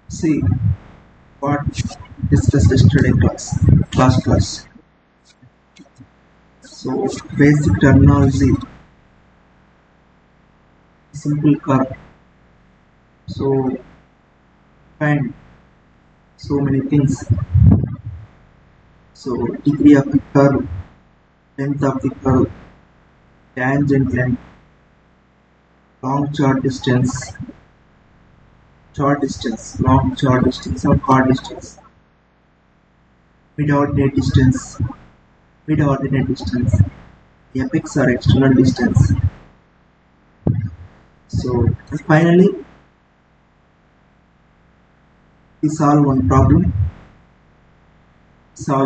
See what discussed yesterday class. So basic terminology, simple curve. So find so many things. So degree of the curve, length of the curve, tangent length, long chord distance, long chord distance or chord distance, mid ordinate distance, apex or external distance. So finally we solve one problem. So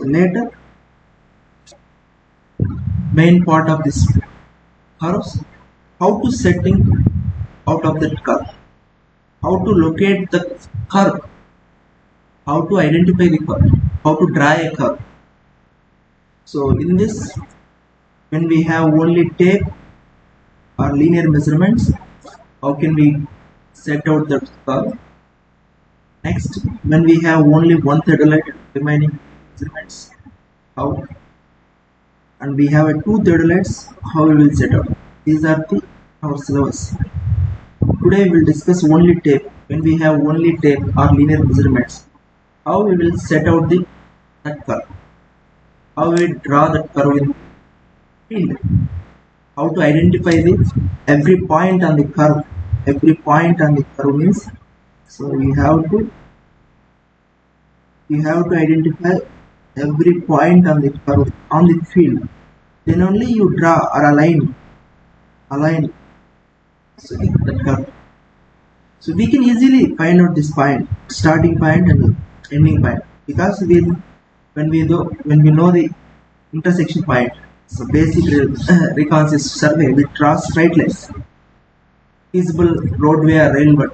later main part of this curves, how to setting out of that curve, how to locate the curve, how to identify the curve, how to draw a curve. So in this, when we have only tape or linear measurements, how can we set out the curve? Next, when we have only one theodolite remaining measurements, how? And we have a two theodolites, how we will set out? These are our syllabus. Today we will discuss only tape. When we have only tape or linear measurements, how we will set out that curve, how we draw that curve in field, how to identify every point on the curve. Every point on the curve means, so we have to identify every point on the curve on the field. Then only you draw or align so that curve. So we can easily find out this point, starting point and ending point, because when we know the intersection point. So basic reconnaissance survey, we draw straight lines, feasible roadway or railway.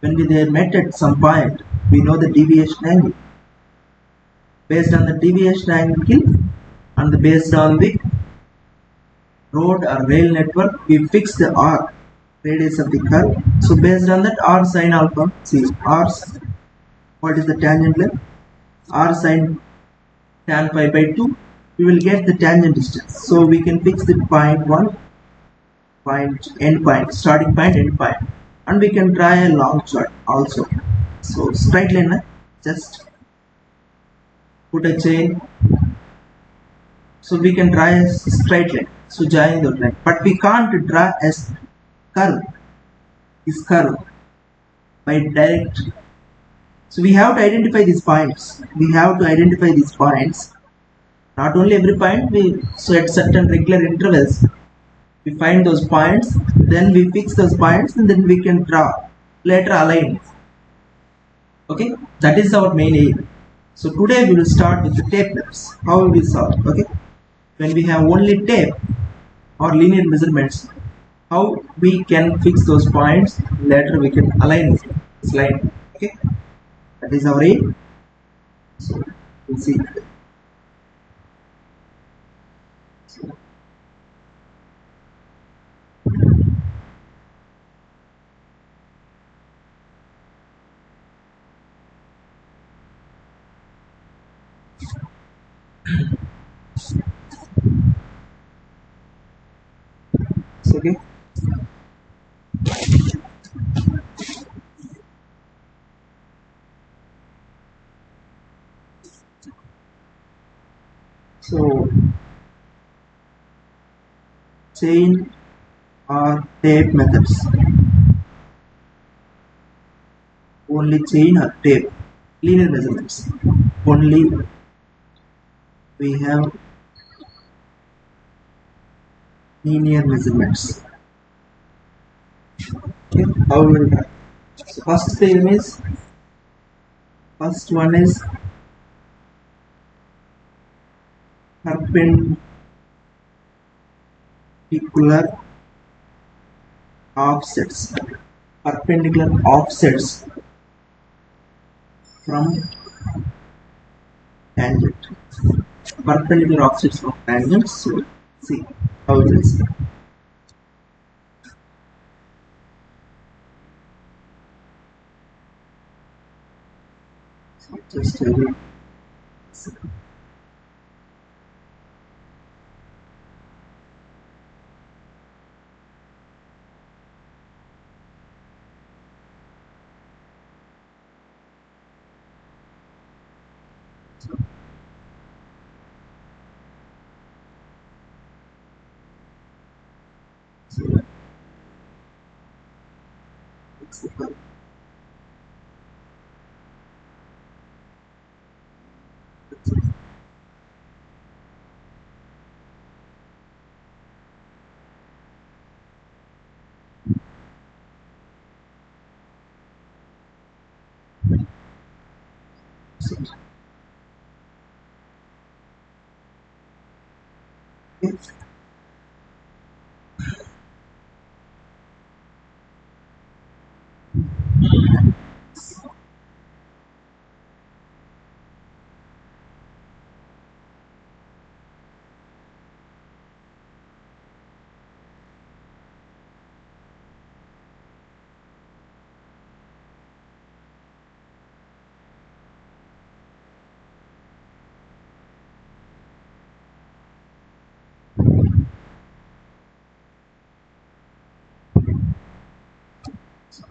When they met at some point, we know the deviation angle. Based on the deviation angle and based on the road or rail network, we fix the arc radius of the curve. So based on that, r sin alpha, see r, what is the tangent length? R sin tan pi by 2, we will get the tangent distance. So we can fix the point 1, end point, starting point, end point, and we can draw a long chord also. So straight line, just put a chain, so we can draw a straight line. So join the line, but we can't draw a curve. This curve by direct. So we have to identify these points. Not only every point, so at certain regular intervals, we find those points, then we fix those points, and then we can draw, later align. Okay, that is our main aim. So today we will start with the tape maps. How we will solve? Okay, when we have only tape or linear measurements, how we can fix those points, later we can align this line. Okay, that is our aim. So we'll see. Okay. So chain or tape methods. Only chain or tape. Linear measurements. Only we have linear measurements. Okay, how we will try? So first one is perpendicular offsets from tangent. Perpendicular offsets from tangent. So see how it is. Just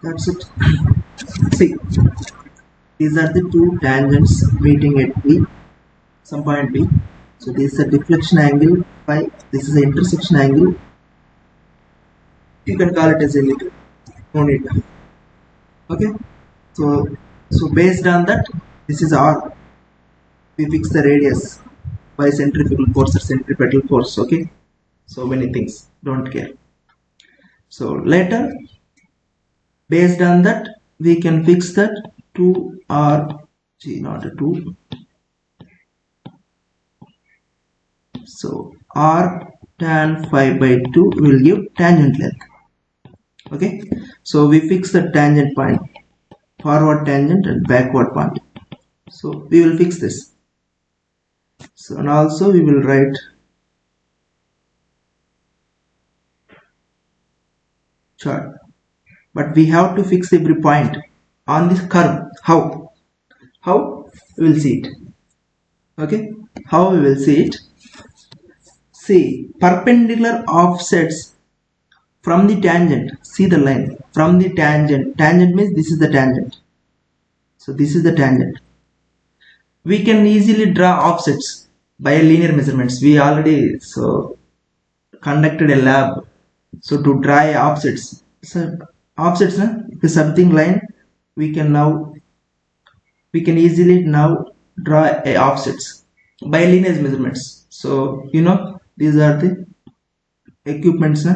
that's it. See, these are the two tangents meeting at B, some point B. So this is a deflection angle phi. This is the intersection angle. You can call it as a little. No need. Okay. So based on that, this is R. We fix the radius by centrifugal force or centripetal force. Okay. So many things. Don't care. So later, based on that, we can fix that 2R G not a 2. So R tan phi by 2 will give tangent length. Okay. So we fix the tangent point, forward tangent and backward point. So we will fix this. So and also we will write chart. But we have to fix every point on this curve. How? How? We will see it. Okay. How we will see it? See, perpendicular offsets from the tangent. See the line from the tangent. Tangent means this is the tangent. So this is the tangent. We can easily draw offsets by linear measurements. We already conducted a lab. So to draw offsets. So offsets, if something line, we can easily now draw a offsets by linear measurements. So these are the equipments,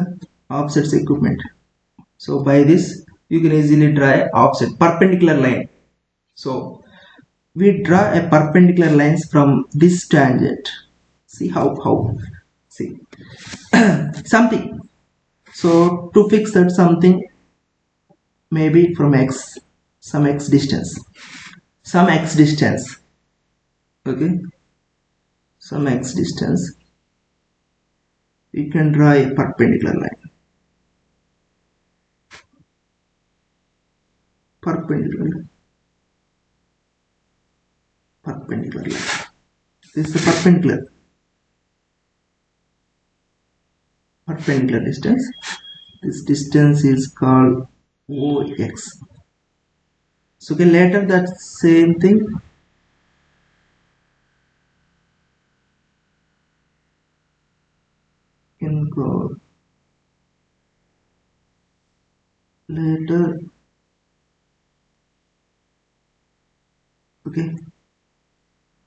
offsets equipment. So by this you can easily draw a offset perpendicular line. So we draw a perpendicular lines from this tangent. See how see something. So to fix that something, maybe from some x distance, okay, some x distance, we can draw a perpendicular line, perpendicular line. This is the perpendicular distance. This distance is called OX. So okay, later that same thing can go later. Okay,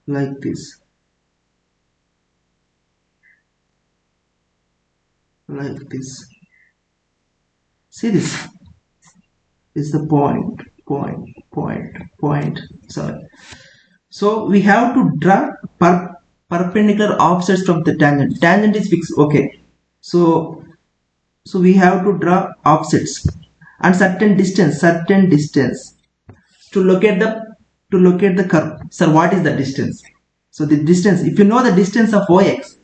like this, see this is the point. Sorry. So we have to draw perpendicular offsets from the tangent. Tangent is fixed. Okay. So we have to draw offsets and certain distance to locate the curve. Sir, what is the distance? So the distance, if you know the distance of OX,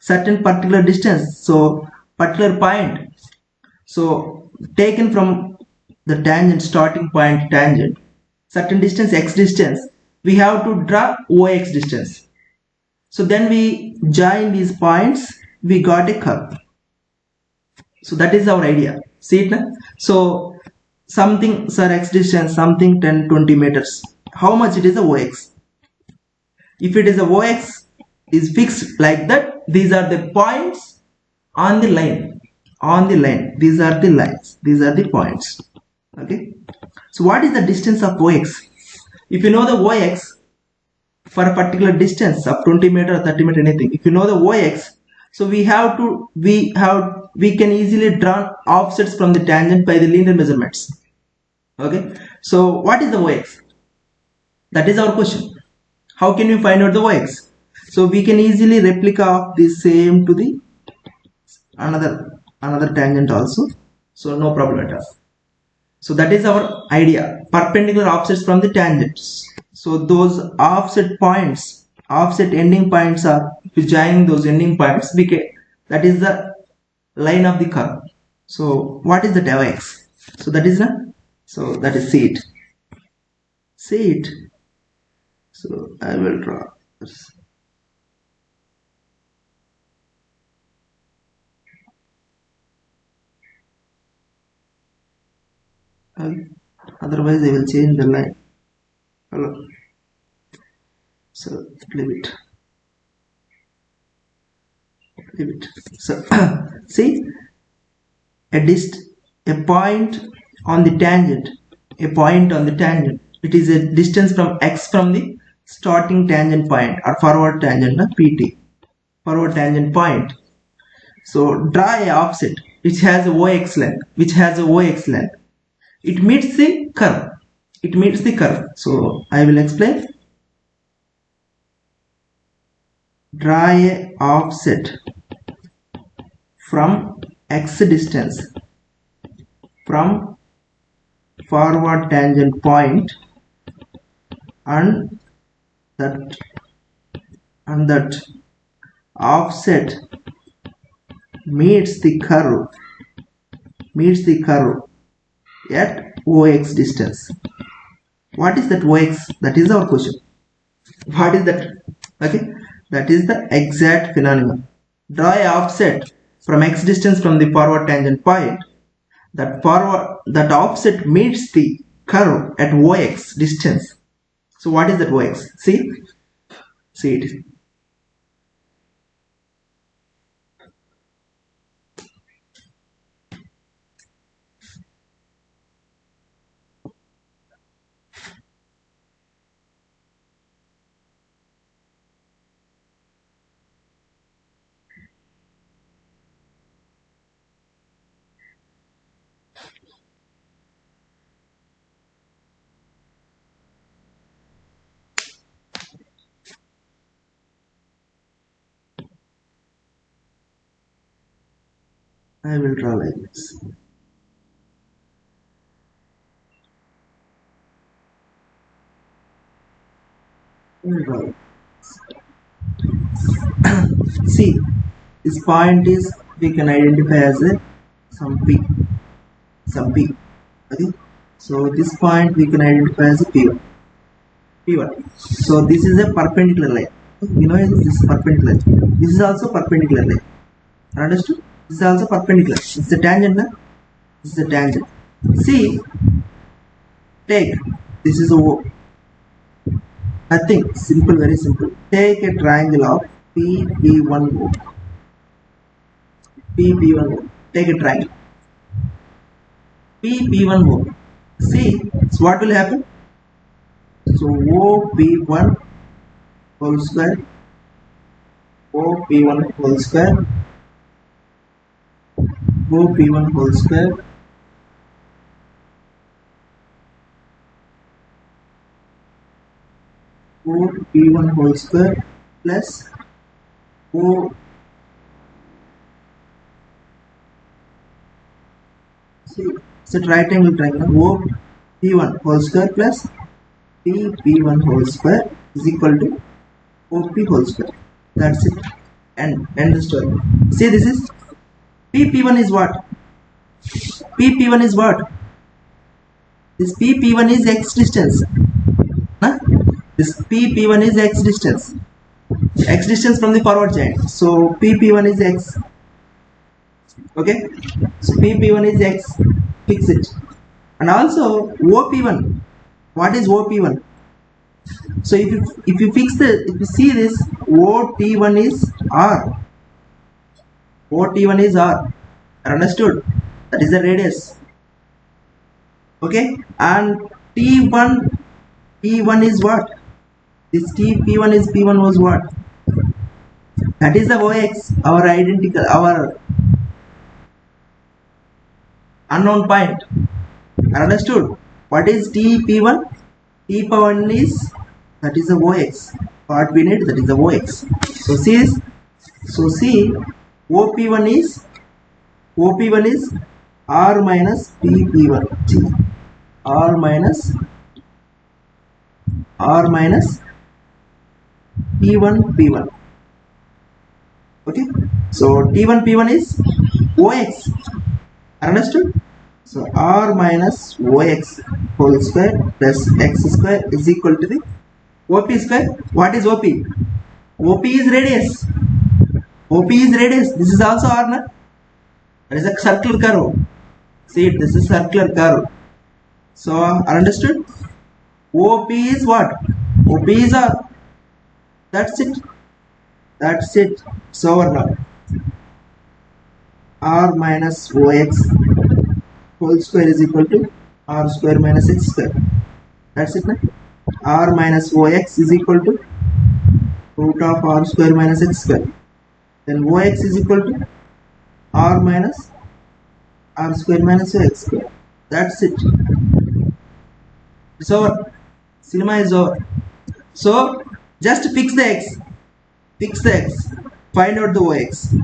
certain particular distance, so particular point, so taken from the tangent, starting point tangent, certain distance, x distance, we have to draw OX distance. So then we join these points, we got a curve. So that is our idea. See it now? So something, sir, X distance, something 10-20 meters. How much it is a OX? If it is a OX is fixed like that, these are the points on the line. On the line, these are the lines, these are the points. Okay. So what is the distance of OX? If you know the OX for a particular distance of 20 meter or 30 meter, anything, if you know the OX, so we can easily draw offsets from the tangent by the linear measurements. Okay. So what is the OX? That is our question. How can we find out the OX? So we can easily replica of the same to the another tangent also. So no problem at all. So that is our idea. Perpendicular offsets from the tangents. So those offset points, offset ending points are, if you join those ending points, that is the line of the curve. So what is the OX? So that is see it. See it. So I will draw this. Otherwise I will change the line. Hello. So leave it. So see, a point on the tangent, it is a distance from X from the starting tangent point or forward tangent, PT, forward tangent point. So draw a offset which has a OX length, it meets the curve. So I will explain. Draw a offset from X distance from forward tangent point and that offset meets the curve at OX distance. What is that OX? That is our question. What is that? Okay, that is the exact phenomenon. Draw a offset from X distance from the forward tangent point. That offset meets the curve at OX distance. So what is that OX? See it. I will draw like this. See, this point is, we can identify as some P. Okay, so this point we can identify as a P1. So this is a perpendicular line. You know this is perpendicular. This is also perpendicular line. Understood? This is also perpendicular. It's a tangent, na? This is a tangent. See, take this is a nothing, simple, very simple. Take a triangle of PP1O. Take a triangle. PP1O. See, so what will happen? So OP1 whole square, OP1 whole square, OP1 whole square, OP1 whole square plus O. See, it's a triangle OP1 whole square plus PP1 whole square is equal to OP whole square. That's it. And end the story. See, this is PP1 is what? PP1 is what? This PP1 is X distance. Huh? This P1 is x distance. X distance from the forward giant. So P1 is x. Okay. So P1 is x. Fix it. And also OP1. What is OP1? So if you see this, OT1 is R. OT1 is R. Understood? That is the radius. Okay. And T1 is what? This P1 was what? That is the OX, our identical, our unknown point. Understood? What is P1? P1 is, that is the OX. What we need, that is the OX. So see this. So see, OP1 is R minus P1. R minus P1. Okay. So T1 is OX. Understood? So R minus OX whole square plus x square is equal to the OP square. What is OP? OP is radius. OP is radius. This is also R. Na? That is a circular curve. See it, this is circular curve. So understood? OP is what? OP is R. That's it. That's it. It's over now. R minus OX whole square is equal to R square minus x square. That's it. Na? R minus OX is equal to root of R square minus x square. Then OX is equal to R minus R square minus x square. That's it. It's over. Cinema is over. So just fix the x. Fix the x. Find out the OX.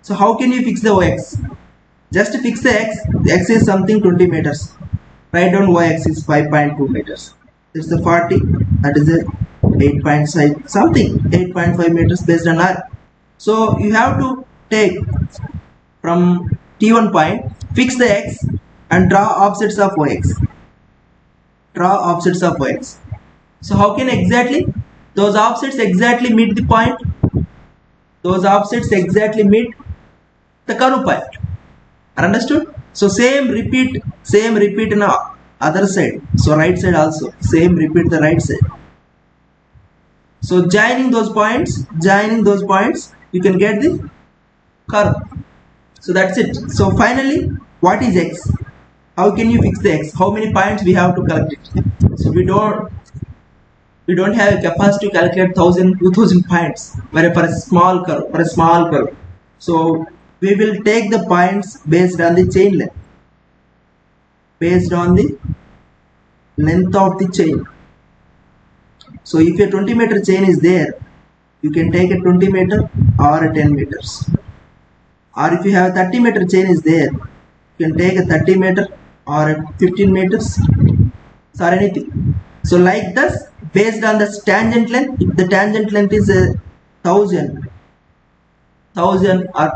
So how can you fix the OX? Just fix the x. The x is something 20 meters. Write down OX is 5.2 meters. It's the 40. That is a 8.5 something. 8.5 meters based on R. So you have to take from T1 point, fix the x and draw offsets of OX. Draw offsets of OX. So how can exactly? Those offsets exactly meet the point. Those offsets exactly meet the curve point. Understood? So same repeat in the other side. So right side also. Same repeat the right side. So joining those points, you can get the curve. So that's it. So finally, what is x? How can you fix the x? How many points we have to calculate? So we don't have a capacity to calculate 1000, 2000 points for a small curve. So we will take the points based on the chain length. Based on the length of the chain. So if a 20 meter chain is there, you can take a 20 meter or a 10 meters. Or if you have a 30 meter chain is there, you can take a 30 meter or a 15 meters or anything. So like this, based on the tangent length, if the tangent length is 1000 or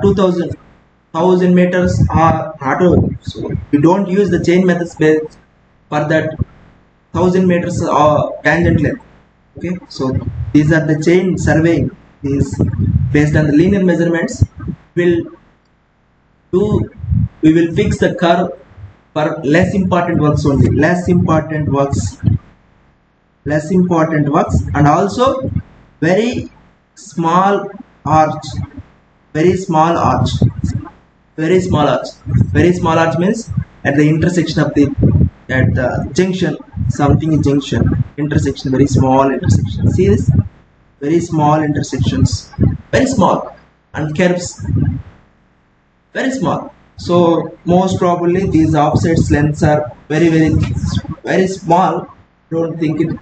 2000 meters or not, so we don't use the chain methods based for that 1000 meters or tangent length. Okay, so these are the chain surveying is based on the linear measurements. We will fix the curve for less important works only, less important works, and also very small arch. Very small arch means at the intersection of the junction, intersection, very small intersection. See this? Very small intersections, very small, and curves, very small. So most probably these offsets lengths are very small. Don't think it.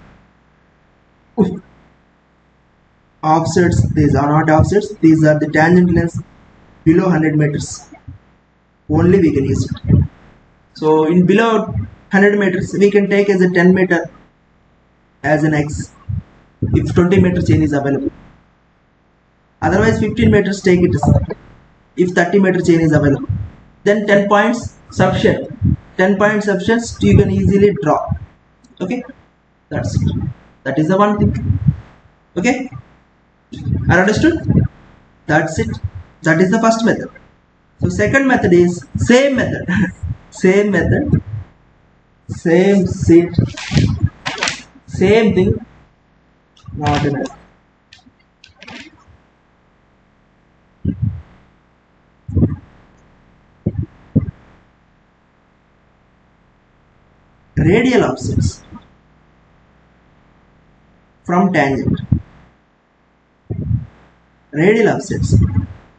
Offsets, these are not offsets, these are the tangent lengths below 100 meters. Only we can use it. So in below 100 meters, we can take as a 10 meter as an x if 20 meter chain is available. Otherwise 15 meters take it if 30 meter chain is available. Then 10 points sufficient. 10 points sufficient, you can easily draw. Okay, that's it. That is the one thing. Okay, are understood? That's it. That is the first method. So second method is same method. Same method, same seat, same thing, not an radial offsets from tangent. Radial offsets.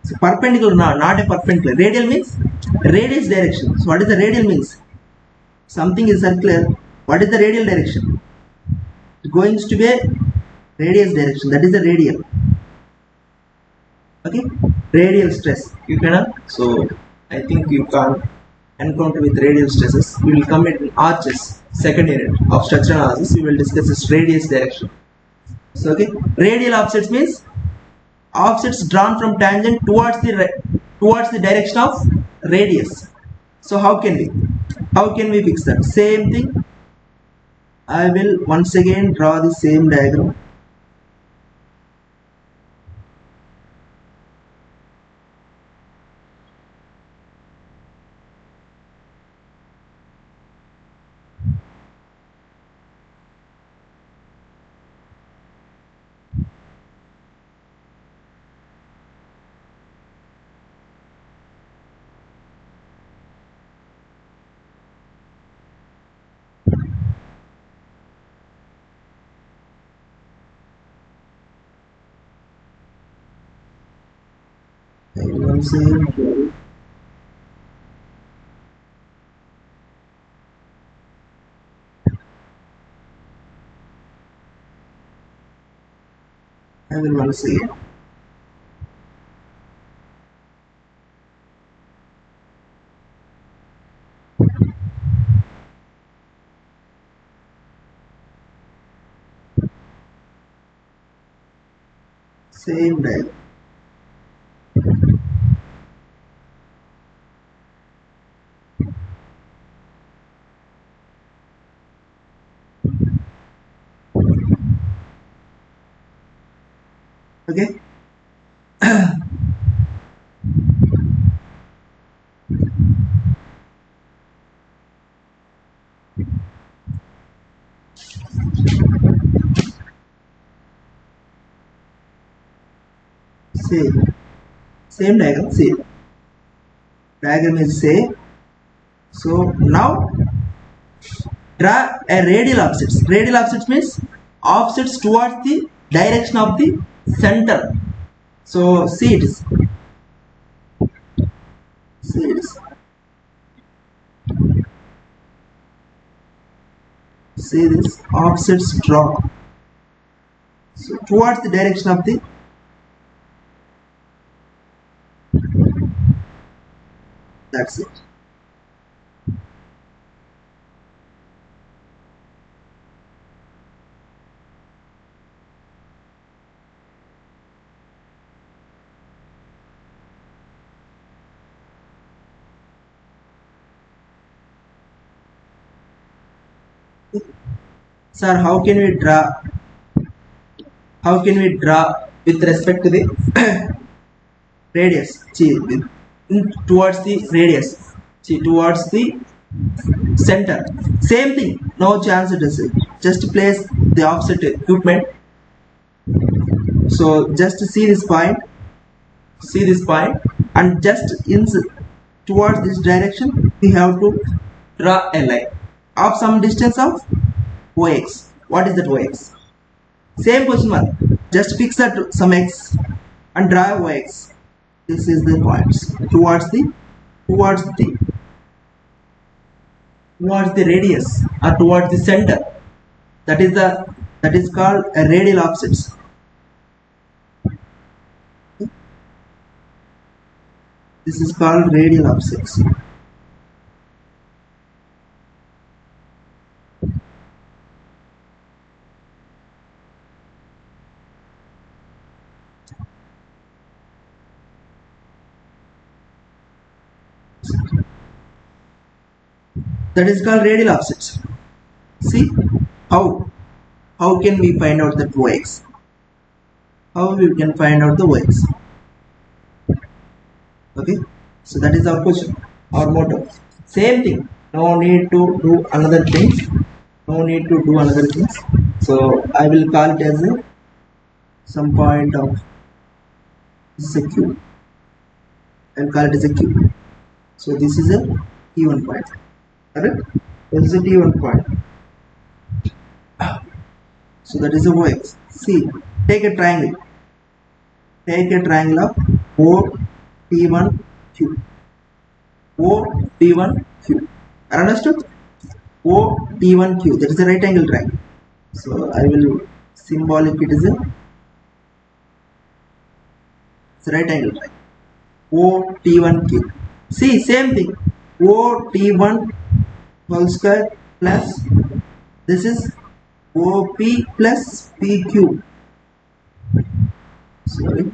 So perpendicular, not a perpendicular. Radial means radius direction. So what is the radial means? Something is circular. What is the radial direction? It's going to be a radius direction. That is the radial. Okay, radial stress. You cannot. So I think you can't encounter with radial stresses. We will come in arches. Second unit of structural analysis. We will discuss this radius direction. So okay, radial offsets means offsets drawn from tangent towards the direction of radius. So how can we fix that? Same thing. I will once again draw the same diagram. I will say I will once again. Same diagram. Okay. Same diagram. See, diagram is same. So now draw a radial offsets. Radial offsets means offsets towards the direction of the center. So see it is. See it is. See this offsets draw. So towards the direction of the that's it. Sir, how can we draw? How can we draw with respect to the radius? See, towards the radius. See, towards the center. Same thing. No chance it is. Just place the offset equipment. So just see this point. See this point, and just towards this direction, we have to draw a line of some distance of OX. What is that OX? Same question mark. Just fix that some X and draw OX. This is the points towards the radius or towards the center. That is called a radial offsets. This is called radial offsets. That is called radial offsets. See how how can we find out that Ox? How we can find out the Ox? Okay, so that is our question, our motto. Same thing. No need to do another things. No need to do another things. So I will call it as a some point of this is a Q. I'll call it as a Q. So this is a T1 point. Correct? This is a T1 point. So that is a Ox. See, take a triangle. Take a triangle of O T1 Q. O T1 Q. Understood? O T1 Q. That is a right angle triangle. So I will symbolic it is a right angle triangle. O T1 Q. See, same thing. O T1 whole square plus this is OP plus PQ. Sorry.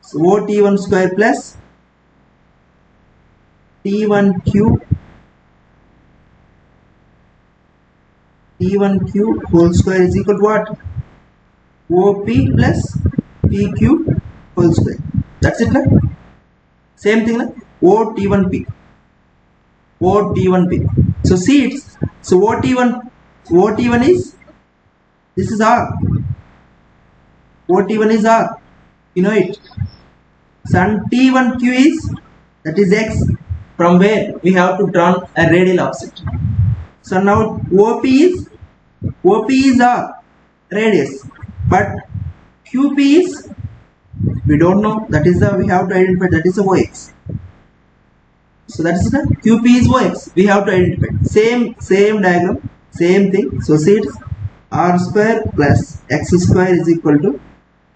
So OT1 square plus T1Q whole square is equal to what? OP plus PQ whole square. That's it, right? Same thing, like OT1P. So see it's so OT1 is this is R. OT1 is R. You know it. So T1Q is that is X, from where we have to draw a radial offset. So now OP is R radius, but QP is we don't know. That is the we have to identify. That is the OX. So that is the QP is OX. We have to identify. Same diagram, same thing. So see it's R square plus X square is equal to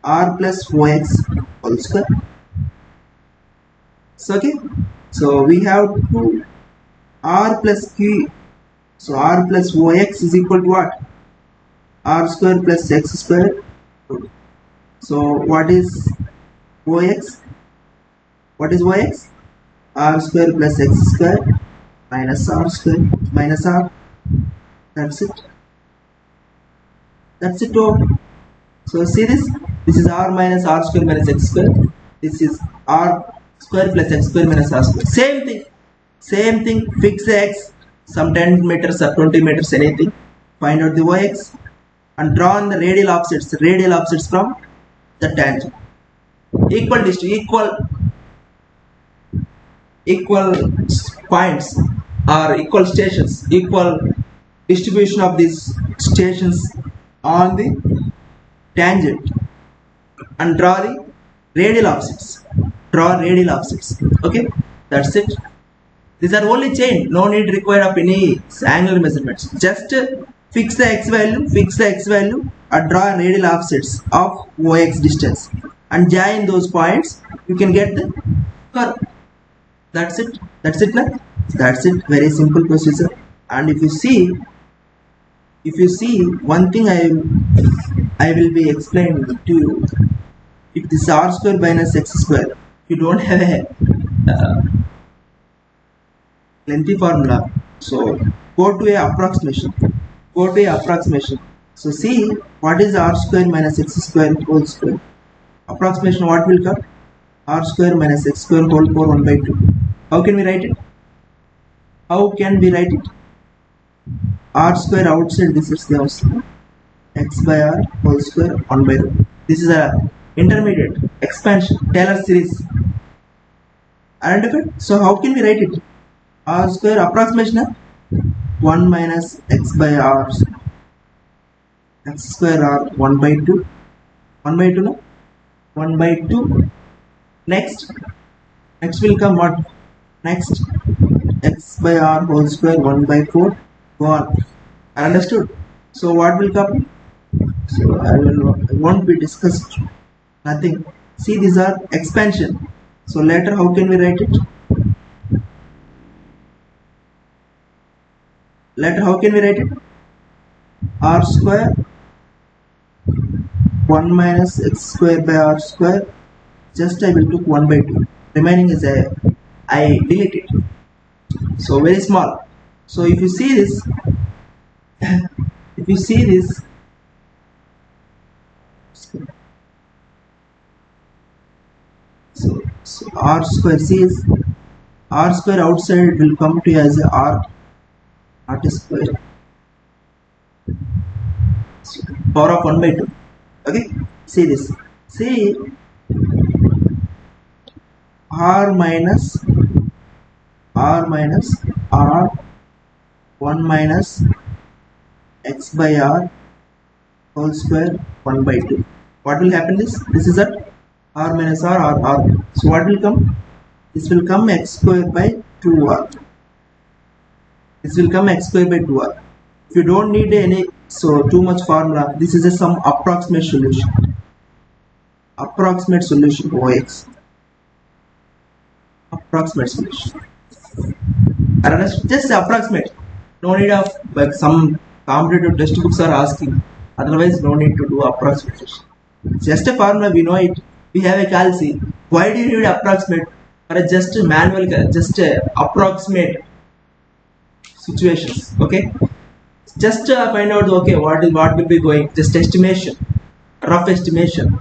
R plus OX whole square. So okay. So we have to R plus Q. So R plus OX is equal to what? R square plus X square. So what is OX? What is OX? R square plus X square minus R square minus R. That's it. That's it all. So see this. This is R minus R square minus X square. This is R square plus X square minus R square. Same thing. Same thing. Fix the X. Some 10 meters or 20 meters, anything. Find out the OX and draw on the radial offsets. Radial offsets from the tangent. Equal points or equal stations. Equal distribution of these stations on the tangent and draw the radial offsets. Draw radial offsets. Okay, that's it. These are only chain. No need required of any angular measurements. Just fix the x value and draw radial offsets of OX distance and join those points. You can get the curve. That's it. That's it. That's it. Very simple procedure. And if you see one thing I will be explaining to you. If this R square minus X square, you don't have a lengthy formula. So go to a approximation. So see what is R square minus X square whole square. Approximation what will come? R square minus X square whole power 1 by 2. How can we write it? R square outside this is the X by R whole square 1 by 2. This is a intermediate expansion Taylor series. Identified? So how can we write it? R square approximation of 1 minus X by R X square R 1 by 2. 1 by 2 no? 1 by 2. Next will come what? Next X by R whole square 1 by 4. Go on. Understood? So what will come? So I won't be discussed. Nothing. See, these are expansion. So later how can we write it? R square 1 minus X square by R square. Just I will took 1 by 2. Remaining is I delete it. So very small. So if you see this, if you see this, so r square, see is r square outside will come to you as a r square power of 1 by 2. Okay, see this, see r minus r r 1 minus x by r whole square 1 by 2. What will happen is, this is at r minus r. So what will come? This will come x square by 2r. This will come x square by 2r. If you don't need any too much formula, this is some approximate solution. Approximate solution OX. Approximate solution. Just approximate. No need of like some competitive textbooks are asking. Otherwise, no need to do approximation. Just a formula, we know it. We have a calci. Why do you need approximate? For a just a manual, just a approximate situations. Okay, just find out. Okay, what will be going? Just estimation, rough estimation.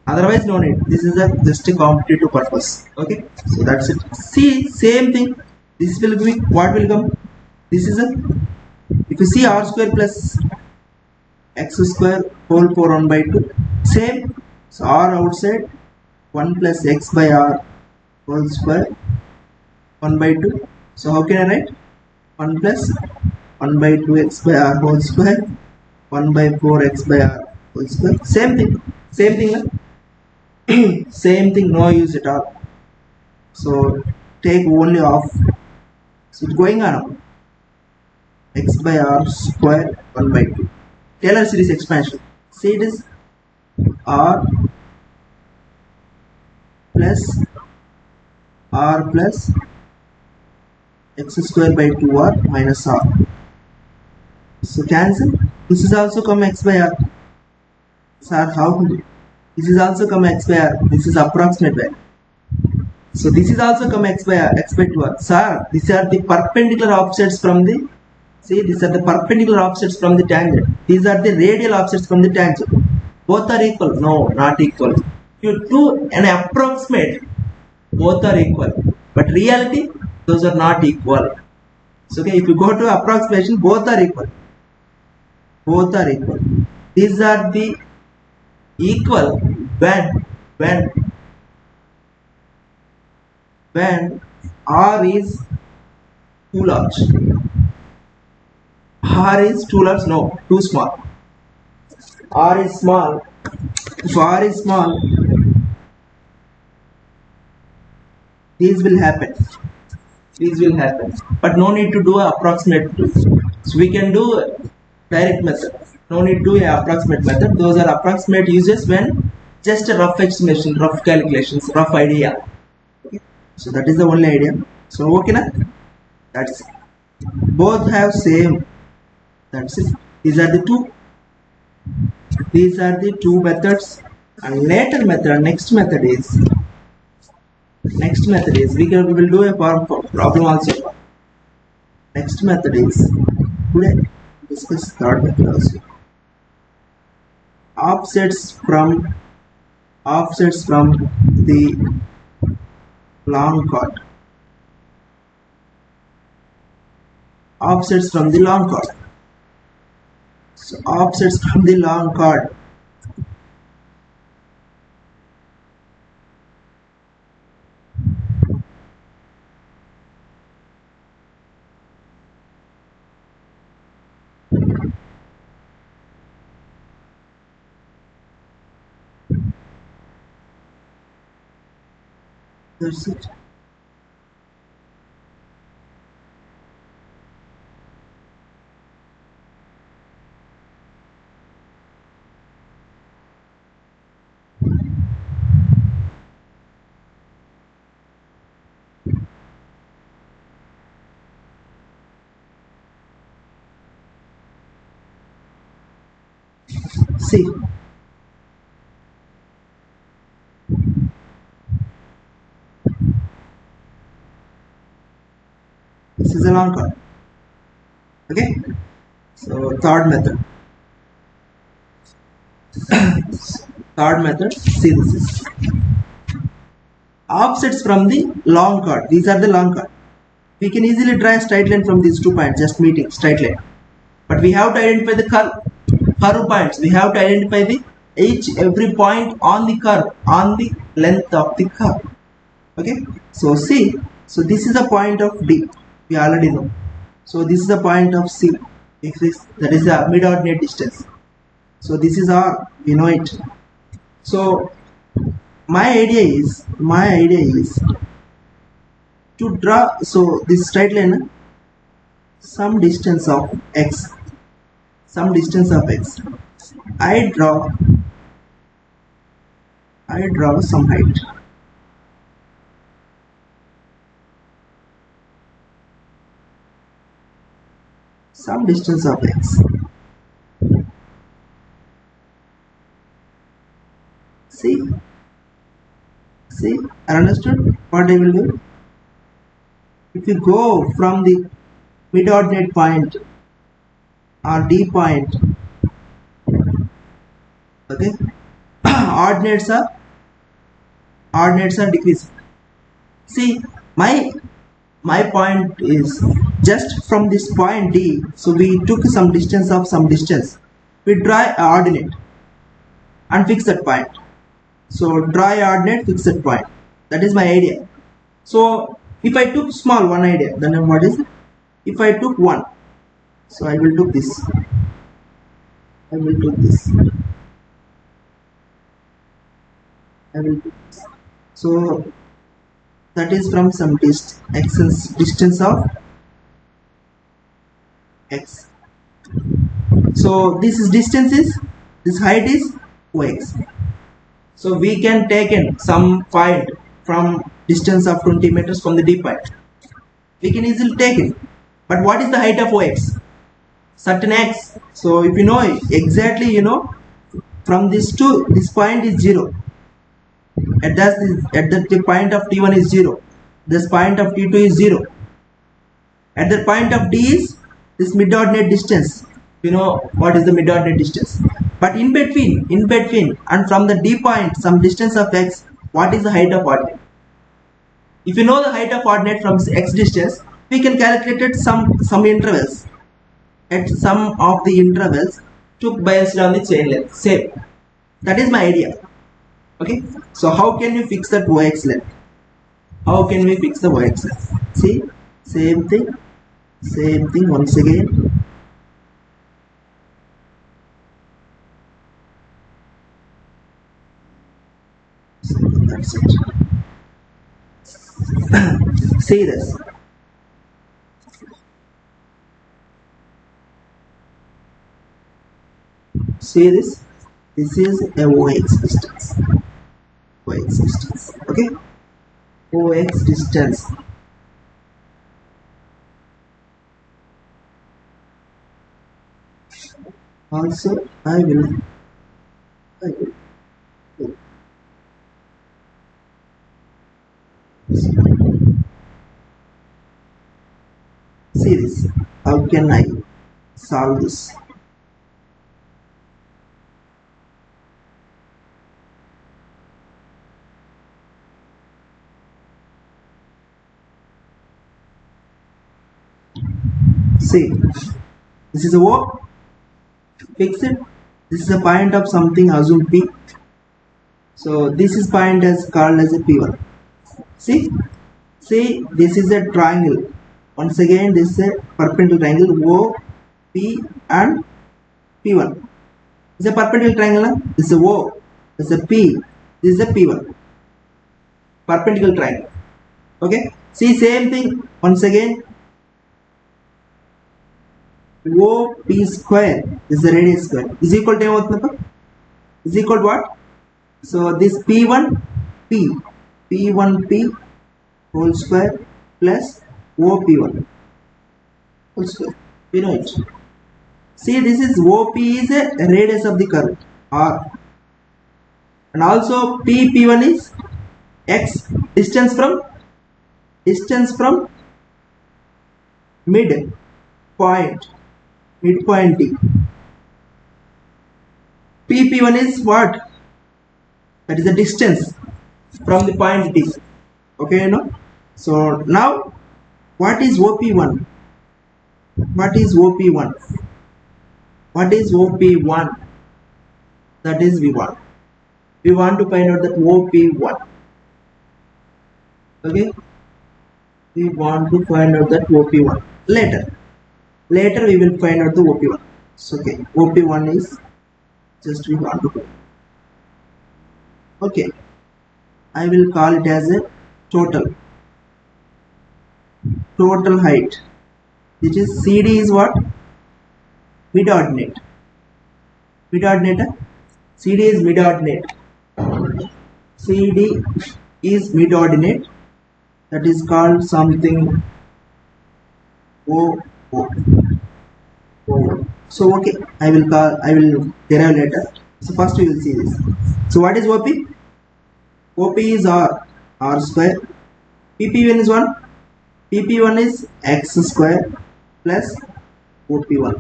Otherwise, no need. This is just a competitive purpose. Okay, so that's it. See, same thing. This will be what will come. This is if you see r square plus x square whole power 1 by 2, same. So r outside 1 plus x by r whole square 1 by 2. So how can I write? 1 plus 1 by 2 x by r whole square 1 by 4 x by r whole square. Same thing. Same thing. Same thing. No use at all. So take only off. So it's going on. X by r square 1 by 2. Taylor series expansion. See, it is r plus x square by 2r minus r. So cancel. This is also come x by r. Sir, how? This is also come x by r. This is approximate value. So this is also come x by r, x by 2r. Sir, these are the perpendicular offsets from the. See, these are the perpendicular offsets from the tangent. These are the radial offsets from the tangent. Both are equal. No, not equal. If you do an approximate, both are equal. But reality, those are not equal. So okay, if you go to approximation, both are equal. Both are equal. These are the equal when r is too large. R is too large? No, too small. R is small. If R is small, these will happen. These will happen. But no need to do an approximate. So we can do a direct method. No need to do an approximate method. Those are approximate uses when just a rough estimation, rough calculations, rough idea. Okay. So that is the only idea. So okay, na? That's it. Both have same. That's it. These are the two methods. And later method, next method is we will do a problem also. Next method is today discuss third method also. Offsets from the long chord. Offsets from the long chord. So offsets from the long chord. That's it. See, this is a long chord. Okay, So third method. Third method, see this is offsets from the long chord. These are the long chord. We can easily draw a straight line from these 2 points, just meeting straight line. But we have to identify the curve points. We have to identify the every point on the curve, on the length of the curve. Okay. So see, so this is the point of D. We already know. So this is the point of C. If this, that is the mid-ordinate distance. So this is R. We know it. So my idea is to draw, so this straight line, some distance of x, I draw some height, some distance of x. See, I understood what I will do. If you go from the mid-ordinate point or D point, okay, ordinates are decreasing. See, my point is just from this point D. So we took some distance. We draw an ordinate and fix that point. So draw an ordinate, fix that point. That is my idea. So if I took small one idea, then what is it? If I took 1, so I will took this. So that is from some distance of x. So this height is x. So we can take in some point from distance of 20 meters from the D point. We can easily take it. But what is the height of OX? Certain x. So if you know exactly, from this to this point is 0. At that the point of T1 is 0. This point of T2 is 0. At the point of D is this mid-ordinate distance. You know what is the mid-ordinate distance. But in between and from the D point, some distance of x, what is the height of ordinate? If you know the height of ordinate from x distance, we can calculate it some intervals. At some of the intervals took based on the chain length. Same. That is my idea. Okay. So how can you fix that OX length? How can we fix the OX length? See, same thing once again. So that's it. See this. See this. This is a OX distance. Okay. OX distance. Also, I will see this. How can I solve this? See, this is a O. Fix it. This is a point of something, assume P. So this is point as called as a P1. See, this is a triangle. Once again, this is a perpendicular triangle O, P and P1. This is a perpendicular triangle. This is a O. This is a P. This is a P1. Perpendicular triangle. Okay. See, same thing once again. OP square is the radius square is equal to what? Is equal to what? So this P1P whole square plus OP1 whole square. We know it. See, this is OP is a radius of the curve R, and also P1 is x, distance from mid point midpoint T. PP1 is what? That is the distance from the point T. Okay, so now what is OP1? What is OP1? What is OP1? That is V1. We want to find out that OP1. Okay, we want to find out that OP1 later we will find out the OP1. So okay, OP1 is just we want to find. Okay, I will call it as a total height, which is CD is what? Mid-ordinate. CD is mid-ordinate. CD is mid-ordinate. That is called something O. So okay, I will derive later. So first we will see this. So what is OP? OP is R square. PP1 is 1. PP1 is X square plus OP1.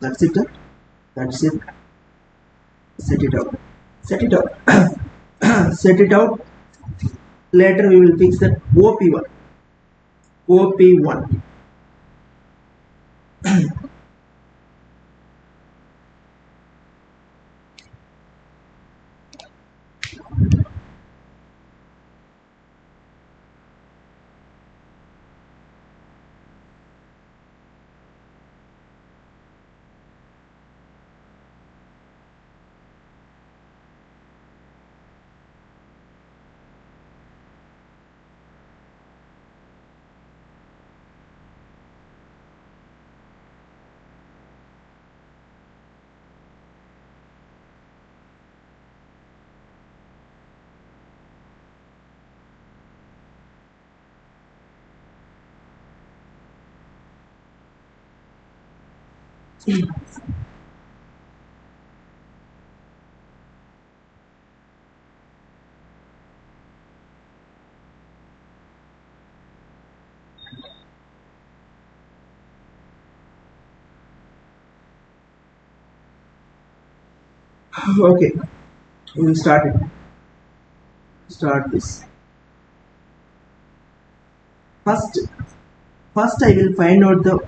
That's it. Set it out. Set it out. Later we will fix that OP1. Okay, we will start this. First I will find out the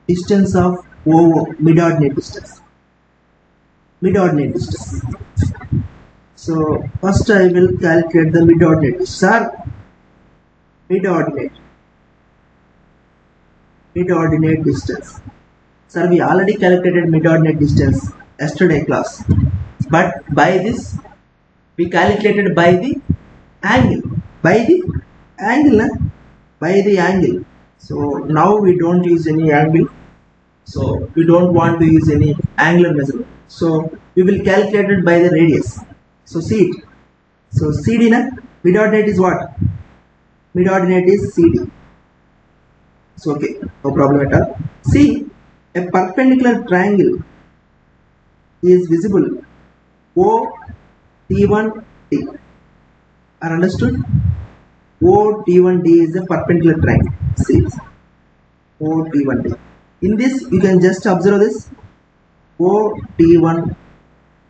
distance of OO, mid-ordinate distance. So first I will calculate the mid-ordinate distance. Sir, mid-ordinate distance. Sir, we already calculated mid-ordinate distance yesterday class, but by this we calculated by the angle. So now we don't use any angle. So we don't want to use any angular measurement. So we will calculate it by the radius. So see it. So CD mid-ordinate is what? Mid-ordinate is CD. So okay, no problem at all. See, a perpendicular triangle is visible OT1D. Are understood? OT1D is a perpendicular triangle. See, OT1D. In this, you can just observe this OT1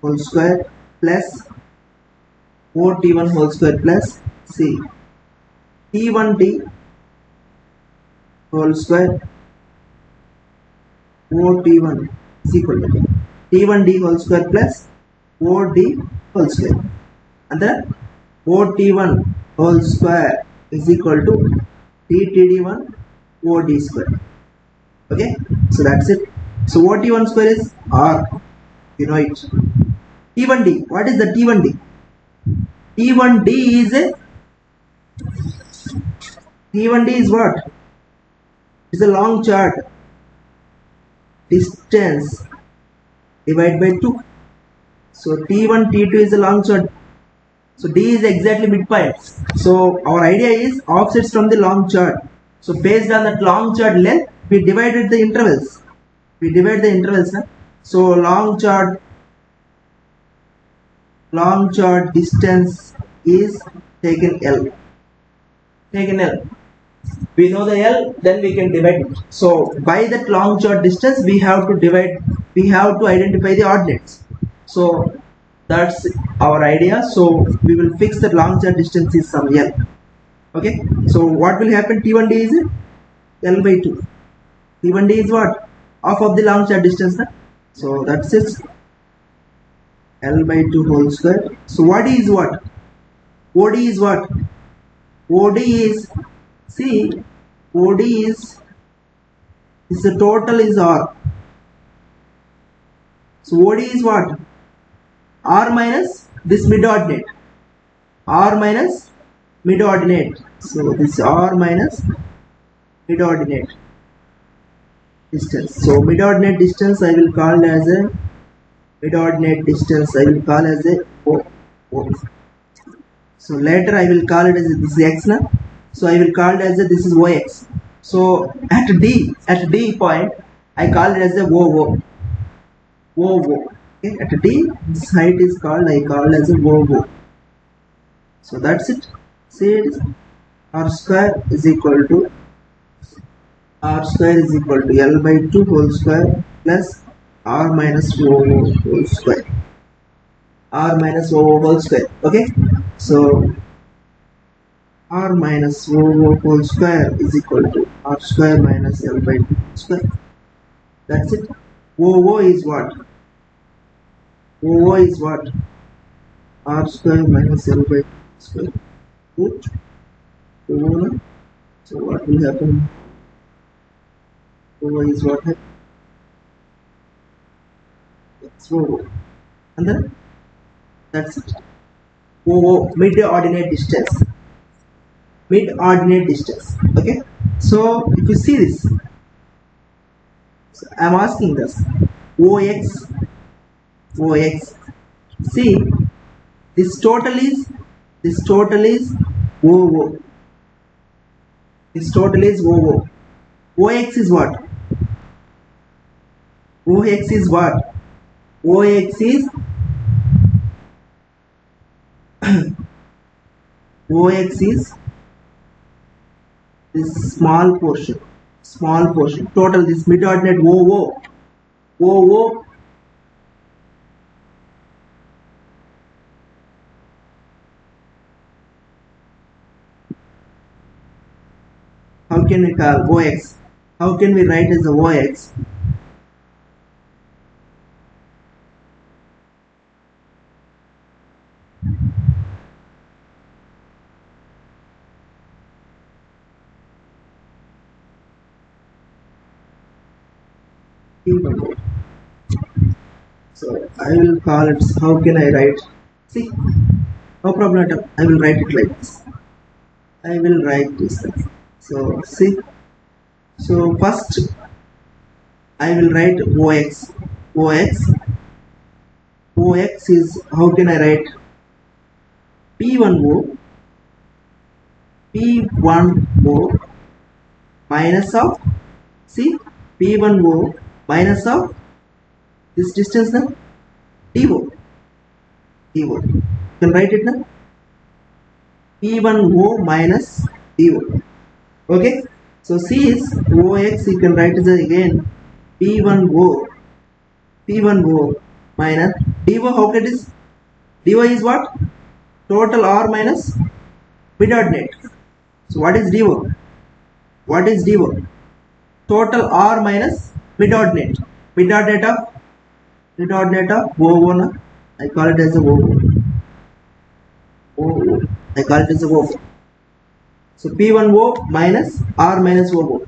whole square plus OT1 whole square plus C T1D whole square OT1 is equal to T1D whole square plus OD whole square, and then OT1 whole square is equal to TTD1 OD square. Okay, so that's it. So OT1 square is R, you know it. T1D, what is the T1D? T1D is what? It's a long chart. Distance divided by 2. So T1, T2 is a long chart. So D is exactly midpoint. So our idea is offsets from the long chart. So based on that long chart length, we divided the intervals. So long chart distance is taken L. We know the L, then we can divide it. So by that long chord distance, we have to divide. We have to identify the ordinates. So that's our idea. So we will fix the long chord distance is some L. Okay. So what will happen? T1D is L by 2. T1D is what? Half of the long chord distance. Na? So that's it. L by 2 whole square. So what is what? OD is what? OD is, see, OD is the total is R. So OD is what? R minus this mid ordinate. R minus mid ordinate. So this R minus mid ordinate distance. So mid ordinate distance I will call as a mid ordinate distance. I will call as a O. O. So later I will call it as this is X now. So I will call it as a, this is OX. So at D point I call it as a OO. OO. Okay, at D this height is called, I call as a OO. So that's it. See it is R square is equal to L by 2 whole square plus R minus OO whole square. R minus OO whole square. Okay. So R minus OO whole square is equal to R square minus L by 2 square. That's it. OO is what? OO is what? R square minus L by 2 square. Good. OO. So what will happen? OO is what? It's OO. And then that's it. OO, mid ordinate distance. Mid ordinate distance. Okay. So if you see this, so I am asking this OX. See, this total is OO. This total is OO. OX is what? OX is what? OX is OX is this small portion. Total this mid ordinate OO. How can we call OX? How can we write as a OX? So I will call it, how can I write? See, no problem at all. I will write it like this. I will write this. So see, so first I will write OX. OX is, how can I write? P1O minus of, see, P1O minus of this distance now, DO. You can write it now, P1O minus DO. Okay, so C is OX, you can write it again, P1O minus DO. How can it is? DO is what? Total R minus mid ordinate. So what is DO? Total R minus mid ordinate. Mid ordinate of OO. I call it as a OO. I call it as a OO. So P1O minus R minus OO.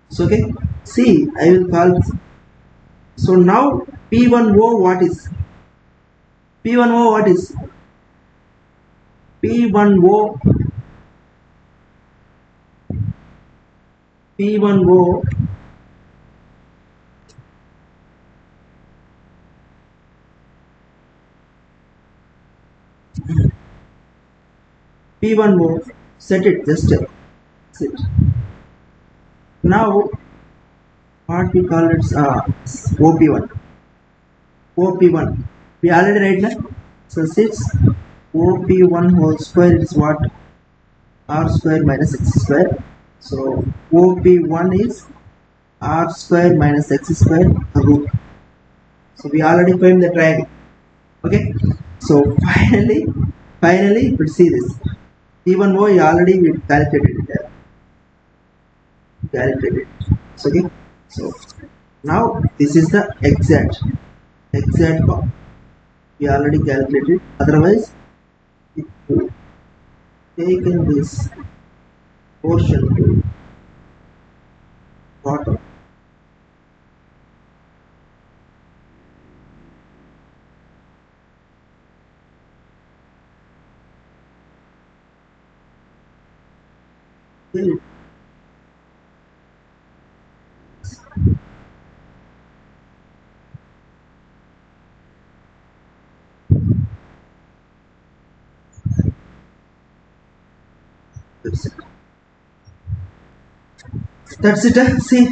So okay. See, I will call it. So now P1O what is? P1O what is? P1O set it, just set. Now what we call it, OP1 we already write now. So 6 OP1 whole square is what? r square minus x square. So OP1 is r square minus x square root. So we already framed the triangle. Okay. So finally we see this. T1O already we calculated it. Okay. So now this is the exact form. We already calculated. Otherwise, if you taken this portion to bottom, then that's it. See,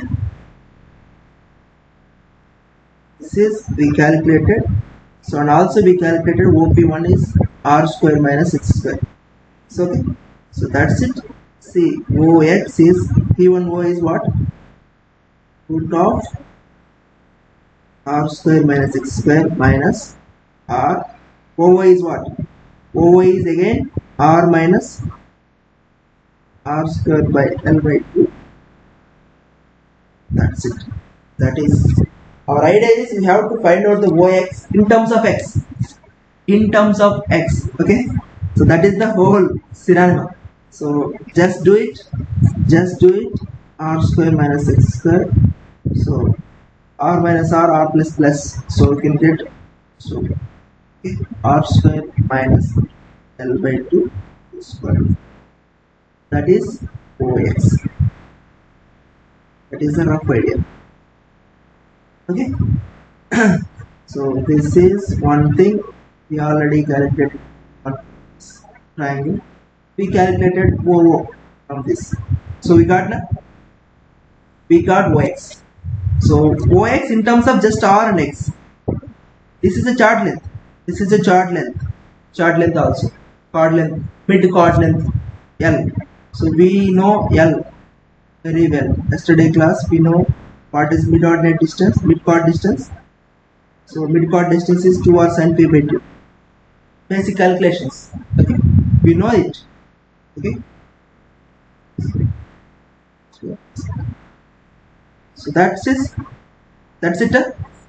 this is we calculated. So and also we calculated OP1 is r square minus x square. So okay. So that's it. See, OX is T1O is what? Root of r square minus x square minus r. OY is what? OY is again r minus r square by L by 2. That's it. That is our idea is we have to find out the OX in terms of x. In terms of x. Okay. So that is the whole scenario. So just do it. R square minus x square. So r minus r plus plus. So we can get so r square minus L by 2 square. That is OX. That is a rough idea. Okay. So this is one thing we already calculated on triangle. We calculated OO from this. So we got OX. So OX in terms of just R and X. This is a chord length. Chord length also. Chord length, mid chord length L. So we know L very well. Yesterday class we know what is mid chord distance. So mid chord distance is 2r sin pi by 2. Basic calculations. Okay. We know it. Okay. So that's it.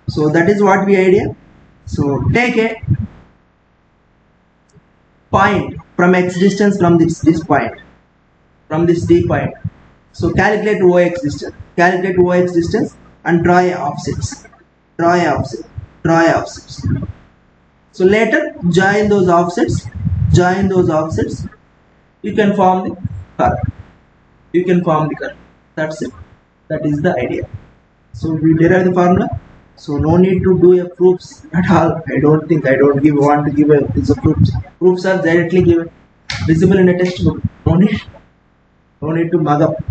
So that is what we idea. So take a point from x distance from this point, from this D point. So calculate OX distance and draw offsets. So later join those offsets. You can form the curve. That's it. That is the idea. So we derive the formula. So no need to do a proofs at all. I don't want to give a proofs. Proofs are directly given, visible in a textbook. No need to mug up.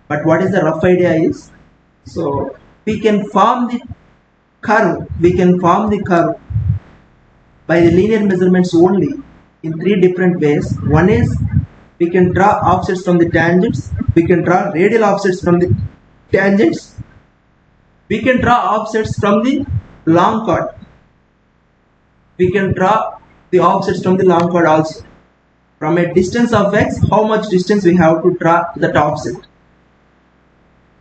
But what is the rough idea is, so we can form the curve. By the linear measurements only in 3 different ways. One is we can draw offsets from the tangents. We can draw radial offsets from the tangents. We can draw offsets from the long chord. We can draw the offsets from the long chord also. From a distance of x, how much distance we have to draw that offset.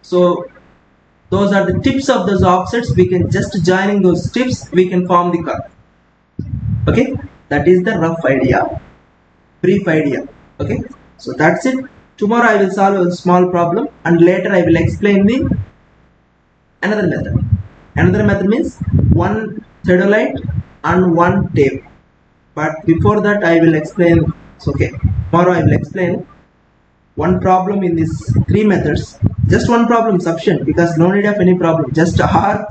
So those are the tips of those offsets. We can just joining those tips, we can form the curve. Okay, that is the rough idea, brief idea. Okay, so that's it. Tomorrow I will solve a small problem and later I will explain the another method. Another method means one theodolite and one tape. But before that I will explain. So okay, tomorrow I will explain one problem in these 3 methods. Just one problem sufficient, because no need of any problem. Just R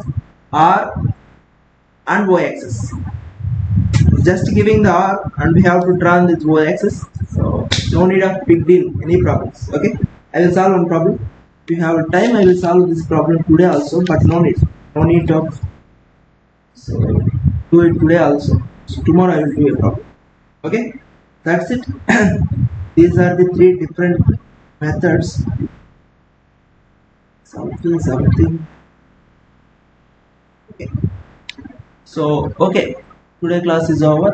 and Y axis. Just giving the R and we have to draw this Y axis. So no need of big deal, any problems. Okay, I will solve one problem. If you have time, I will solve this problem today also, but no need of. So do it today also. So tomorrow I will do a problem. Okay, that's it. These are the three different methods. Something. Okay. So okay, today class is over.